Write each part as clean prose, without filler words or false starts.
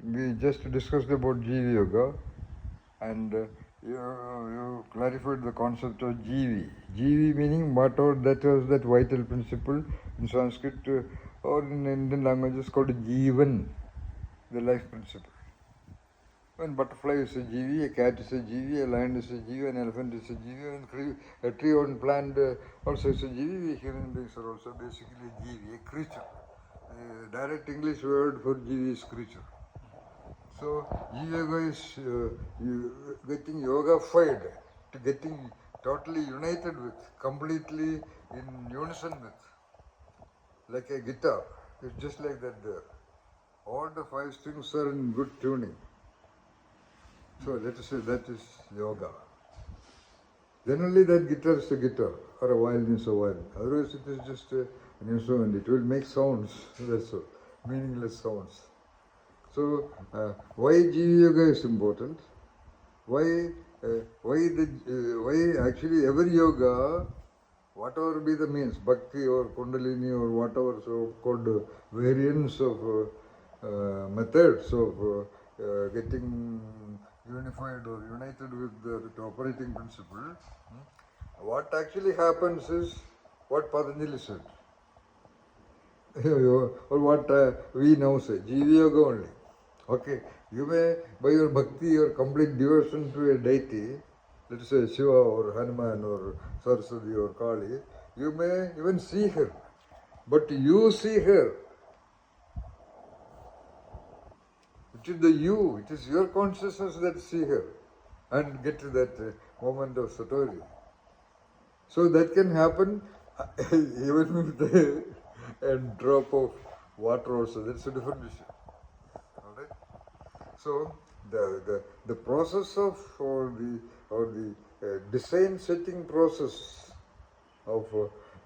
We just discussed about Jeevi Yoga, and you clarified the concept of Jeevi. Jeevi meaning whatever that was that vital principle in Sanskrit or in Indian languages called Jeevan, the life principle. When butterfly is a Jeevi, a cat is a Jeevi, a lion is a Jeevi, an elephant is a Jeevi, and a tree or plant also is a Jeevi. We human beings are also basically a Jeevi, a creature. Direct English word for Jeevi is creature. So Jeev-Yoga is getting yoga-fied, to getting totally united with, completely in unison with, like a guitar. It's just like that there. All the 5 strings are in good tuning. So let us say that is yoga. Then only that guitar is a guitar, or a violin is a violin. Otherwise it is just an instrument. It will make sounds, that's all, meaningless sounds. So why Jeevi Yoga is important? Why actually every yoga, whatever be the means, bhakti or kundalini or whatever so called variants of methods of getting unified or united with the operating principle, what actually happens is what Patanjali said, or what we now say, Jeevi Yoga only. Okay, you may, by your bhakti or complete devotion to a deity, let us say Shiva or Hanuman or Saraswati or Kali, you may even see her, but you see her. It is the you, it is your consciousness that see her and get to that moment of Satori. So that can happen even with a drop of water also. That's a different issue. All right. So the process of or the design setting process of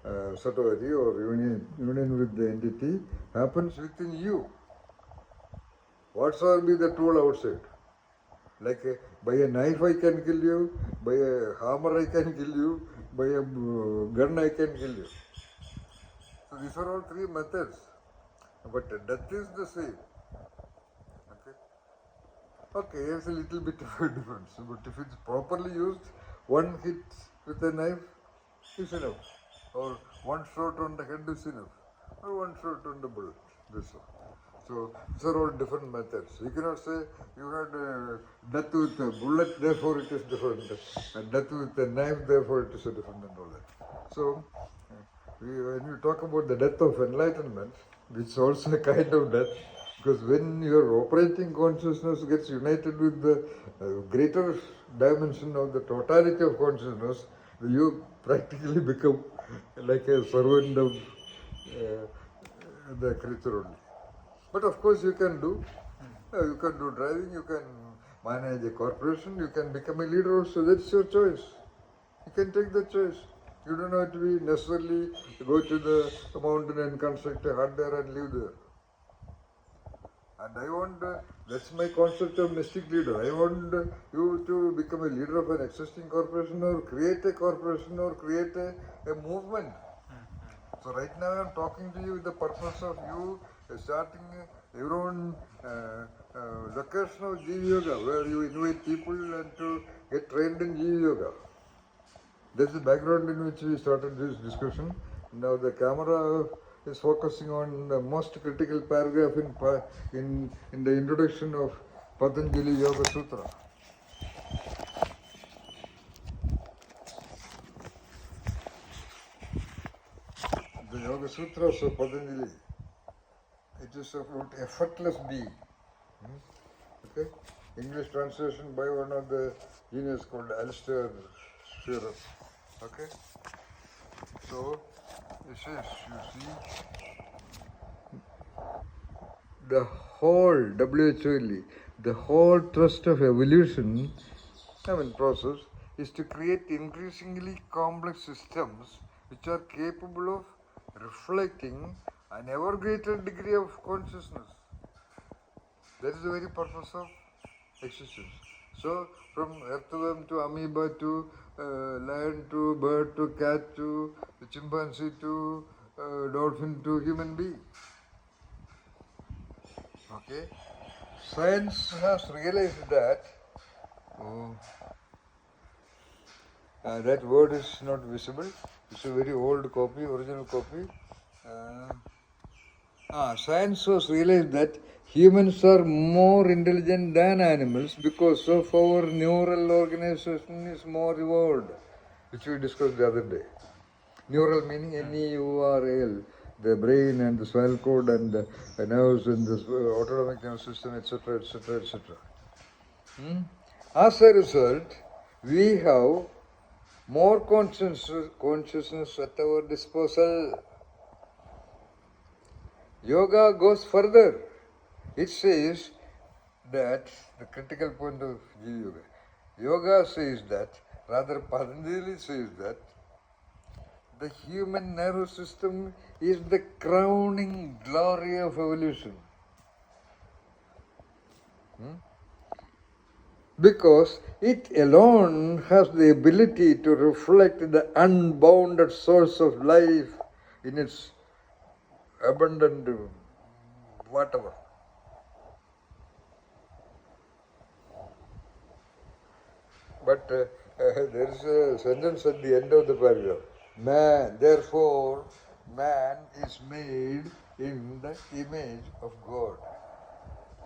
Satori or union with the entity happens within you. Whatsoever be the tool outside. Like by a knife I can kill you, by a hammer I can kill you, by a gun I can kill you. So these are all 3 methods. But death is the same. Okay, there's a little bit of a difference. But if it's properly used, one hit with a knife is enough. Or one shot on the head is enough. Or one shot on the bullet. This one. So these are all different methods. You cannot say you had death with a bullet, therefore it is different. And death with a knife, therefore it is a different and all that. So when you talk about the death of enlightenment, which is also a kind of death, because when your operating consciousness gets united with the greater dimension of the totality of consciousness, you practically become like a servant of the creature only. But of course you can do driving, you can manage a corporation, you can become a leader also, that's your choice. You can take the choice. You don't have to be necessarily go to the mountain and construct a hut there and live there. And I want, that's my concept of mystic leader. I want you to become a leader of an existing corporation or create a corporation or create a movement. So right now I am talking to you with the purpose of you starting your own location of Jeev-Yoga, where you invite people and to get trained in Jeev-Yoga. That's the background in which we started this discussion. Now the camera is focusing on the most critical paragraph in the introduction of Patanjali Yoga Sutra. The Yoga Sutras of Patanjali. It is about effortless being. Okay? English translation by one of the genius called Alistair Shearer. Okay? So, it says, you see, the whole, WHOLE, the whole thrust of evolution, process, is to create increasingly complex systems which are capable of reflecting an ever greater degree of consciousness. That is the very purpose of existence. So, from earthworm to amoeba to lion to bird to cat to chimpanzee to dolphin to human being. Okay. Okay? Science has realized that that word is not visible. It's a very old copy, original copy. Science has realized that humans are more intelligent than animals because of our neural organization is more evolved, which we discussed the other day. Neural meaning N-E-U-R-A-L, the brain and the spinal cord and the nerves and the autonomic nervous system, etc., etc., etc. As a result, we have more consciousness at our disposal. Yoga goes further. It says that, the critical point of Jeev-Yoga, Yoga says that, rather Patanjali says that, the human nervous system is the crowning glory of evolution. Because it alone has the ability to reflect the unbounded source of life in its abundant whatever. But there is a sentence at the end of the paragraph. Therefore, man is made in the image of God.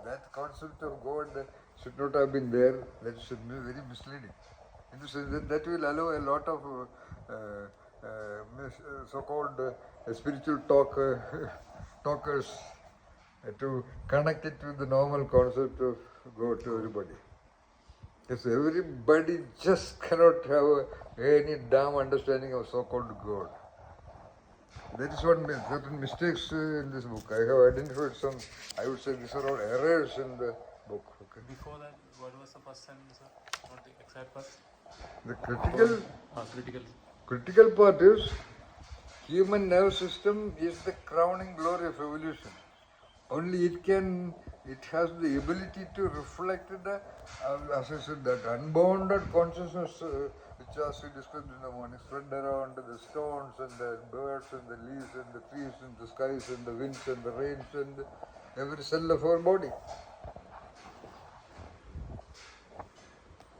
That concept of God should not have been there. That should be very misleading. In the sense that will allow a lot of so-called spiritual talkers to connect it with the normal concept of God to everybody. Yes, everybody just cannot have any damn understanding of so-called God. That is what certain mistakes in this book. I have identified some, I would say these are all errors in the book. Okay. Before that, what was the first sentence, sir? Not the exact part. The critical part is human nervous system is the crowning glory of evolution. Only it has the ability to reflect the, as I said, that unbounded consciousness which, as we discussed in the morning, spread around the stones and the birds and the leaves and the trees and the skies and the winds and the rains and every cell of our body.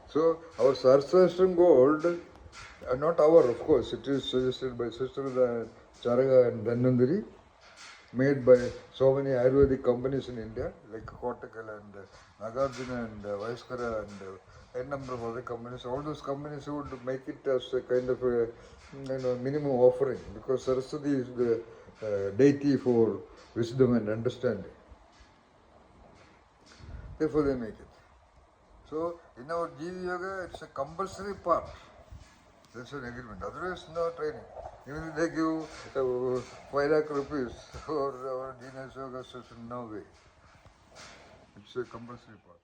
So our Saraswatharishtam-Gold, not our, of course, it is suggested by Sister Charaga and Dhanvantari, made by so many Ayurvedic companies in India, like Kottakkal and Nagarjuna and Vaiskara and a number of other companies. All those companies would make it as a kind of a minimum offering, because Saraswati is the deity for wisdom and understanding. Therefore they make it. So in our Jeev-Yoga, it's a compulsory part. That's an agreement. Otherwise, no training. Even if they give 5 lakh rupees for our Genius Yoga session, no way. It's a compulsory part.